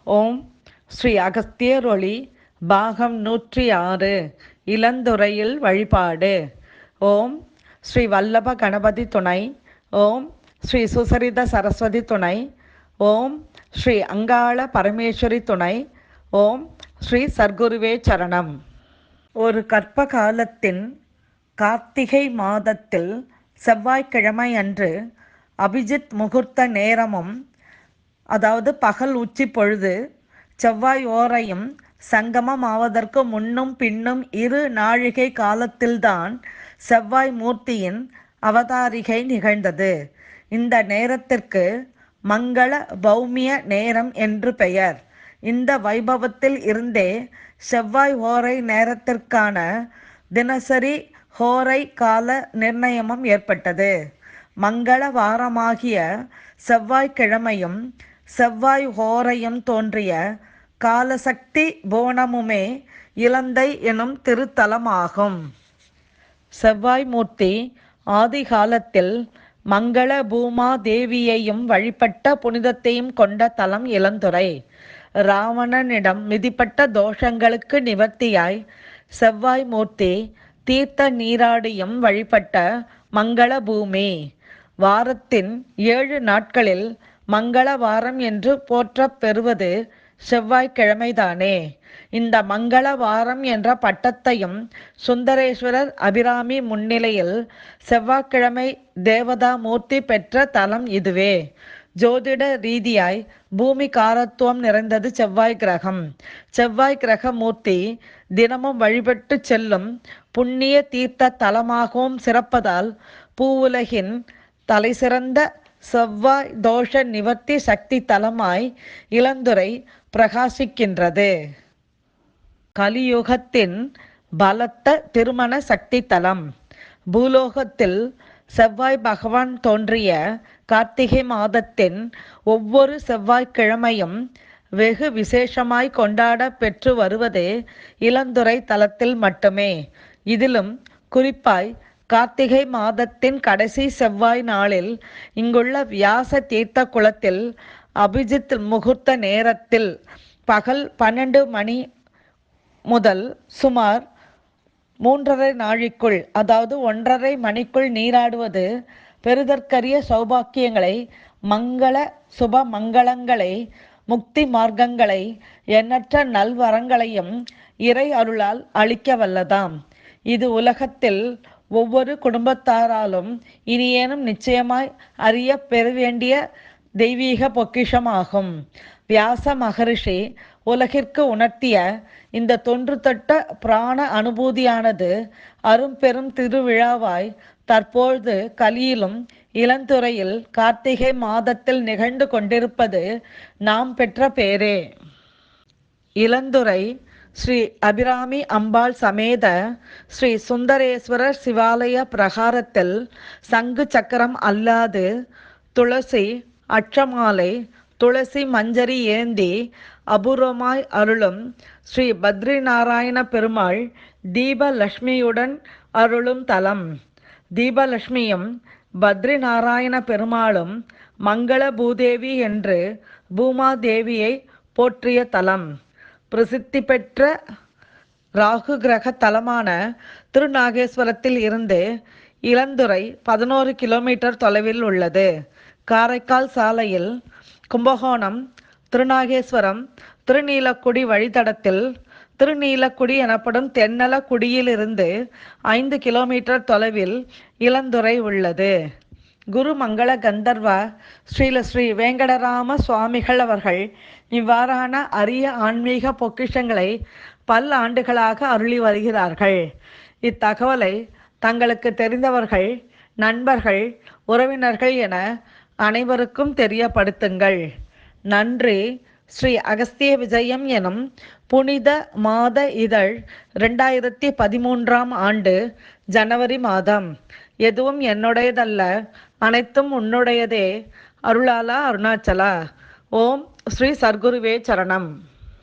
ஓம் ஸ்ரீ அகஸ்தியர் ஒளி பாகம் 106 இளந்துறையில் வழிபாடு. ஓம் ஸ்ரீ வல்லப கணபதி துணை. ஓம் ஸ்ரீ சுசரித சரஸ்வதி துணை. ஓம் ஸ்ரீ அங்காள பரமேஸ்வரி துணை. ஓம் ஸ்ரீ சர்க்குருவே சரணம். ஒரு கற்ப காலத்தின் கார்த்திகை மாதத்தில் செவ்வாய்க்கிழமை அன்று அபிஜித் முகூர்த்த நேரமும், அதாவது பகல் உச்சி பொழுது, செவ்வாய் ஓரையும் சங்கமம் ஆவதற்கு முன்னும் பின்னும் 2 நாழிகை காலத்தில்தான் செவ்வாய் மூர்த்தியின் அவதாரிகை நிகழ்ந்தது. இந்த நேரத்திற்கு மங்கள பௌமிய நேரம் என்று பெயர். இந்த வைபவத்தில் இருந்தே செவ்வாய் ஓரை நேரத்திற்கான தினசரி ஹோரை கால நிர்ணயமும் ஏற்பட்டது. மங்கள வாரமாகிய செவ்வாய்க்கிழமையும் செவ்வாய் ஹோரையும் தோன்றிய காலசக்தி புவனமுமே இலந்தை எனும் திருத்தலமாகும். செவ்வாய் மூர்த்தி ஆதி காலத்தில் மங்கள பூமா தேவியையும் வழிபட்ட புனிதத்தையும் கொண்ட தலம் இளந்துறை. ராவணனிடம் மிதிப்பட்ட தோஷங்களுக்கு நிவர்த்தியாய் செவ்வாய் மூர்த்தி தீர்த்த நீராடியும் வழிபட்ட மங்கள பூமி. வாரத்தின் 7 நாட்களில் மங்கள வாரம் என்று போற்றப் பெறுவது செவ்வாய்க்கிழமைதானே. இந்த மங்கள வாரம் என்ற பட்டத்தையும் சுந்தரேஸ்வரர் அபிராமி முன்னிலையில் செவ்வாய்க்கிழமை தேவதா மூர்த்தி பெற்ற தலம் இதுவே. ஜோதிட ரீதியாய் பூமி காரத்துவம் நிறைந்தது செவ்வாய் கிரகம். செவ்வாய் கிரக மூர்த்தி தினமும் வழிபட்டு செல்லும் புண்ணிய தீர்த்த தலமாகவும் சிறப்பதால் பூவுலகின் தலைசிறந்த செவ்வாய் தோஷ நிவர்த்தி சக்தி தலமாய் இளந்துறை பிரகாசிக்கின்றது. கலியுகத்தின் பலத்த திருமண சக்தி தலம். பூலோகத்தில் செவ்வாய் பகவான் தோன்றிய கார்த்திகை மாதத்தின் ஒவ்வொரு செவ்வாய்க்கிழமையும் வெகு விசேஷமாய் கொண்டாட பெற்று வருவது இளந்துறை தலத்தில் மட்டுமே. இதிலும் குறிப்பாய் கார்த்திகை மாதத்தின் கடைசி செவ்வாய் நாளில் இங்குள்ள வியாச தீர்த்த குளத்தில் அபிஜித் முகூர்த்த நேரத்தில் பகல் 12 மணி முதல் சுமார் 3½ நாழிக்குள், அதாவது 1½ மணிக்குள் நீராடுவது பெறுதற்கரிய சௌபாக்கியங்களை, மங்கள சுப மங்களங்களை, முக்தி மார்க்கங்களை, எண்ணற்ற நல்வரங்களையும் இறை அருளால் அளிக்க வல்லதாம். இது உலகத்தில் ஒவ்வொரு குடும்பத்தாராலும் இனியேனும் நிச்சயமாய் அறிய பெற வேண்டிய தெய்வீக பொக்கிஷமாகும். வியாச மகரிஷி உலகிற்கு உணர்த்திய இந்த தொன்று தொட்ட பிராண அனுபூதியானது அரும்பெரும் திருவிழாவாய் தற்பொழுது கலியிலும் இளந்துறையில் கார்த்திகை மாதத்தில் நிகழ்ந்து கொண்டிருப்பது நாம் பெற்ற பேரே. இளந்துறை ஸ்ரீ அபிராமி அம்பாள் சமேத ஸ்ரீ சுந்தரேஸ்வரர் சிவாலய பிரகாரத்தில் சங்கு சக்கரம் அல்லாது துளசி அட்சமாலை, துளசி மஞ்சரி ஏந்தி அபூர்வமாய் அருளும் ஸ்ரீ பத்ரி நாராயண பெருமாள் தீபலட்சுமியுடன் அருளும் தலம். தீபலட்சுமியும் பத்ரி நாராயண பெருமாளும் மங்கள பூதேவி என்று பூமாதேவியை போற்றிய தலம். பிரசித்தி பெற்ற ராகு கிரக தலமான திருநாகேஸ்வரத்தில் இருந்து இளந்துறை 11 கிலோமீட்டர் தொலைவில் உள்ளது. காரைக்கால் சாலையில் கும்பகோணம் திருநாகேஸ்வரம் திருநீலக்குடி வழித்தடத்தில் திருநீலக்குடி எனப்படும் தென்னலக்குடியிலிருந்து 5 கிலோமீட்டர் தொலைவில் இளந்துறை உள்ளது. குரு மங்கள கந்தர்வ ஸ்ரீ வேங்கடராம சுவாமிகள் அவர்கள் இவ்வாறான அரிய ஆன்மீக பொக்கிஷங்களை பல ஆண்டுகளாக அருளி வருகிறார்கள். இத்தகவலை தங்களுக்கு தெரிந்தவர்கள், நண்பர்கள், உறவினர்கள் என அனைவருக்கும் தெரியப்படுத்துங்கள். நன்றி. ஸ்ரீ அகஸ்திய விஜயம் எனும் புனித மாத இதழ் 2013ஆம் ஆண்டு ஜனவரி மாதம். எதுவும் என்னுடையதல்ல, அனைத்தும் உன்னுடையதே. அருளாலா அருணாச்சலா. ஓம் ஸ்ரீ சர்க்குருவே சரணம்.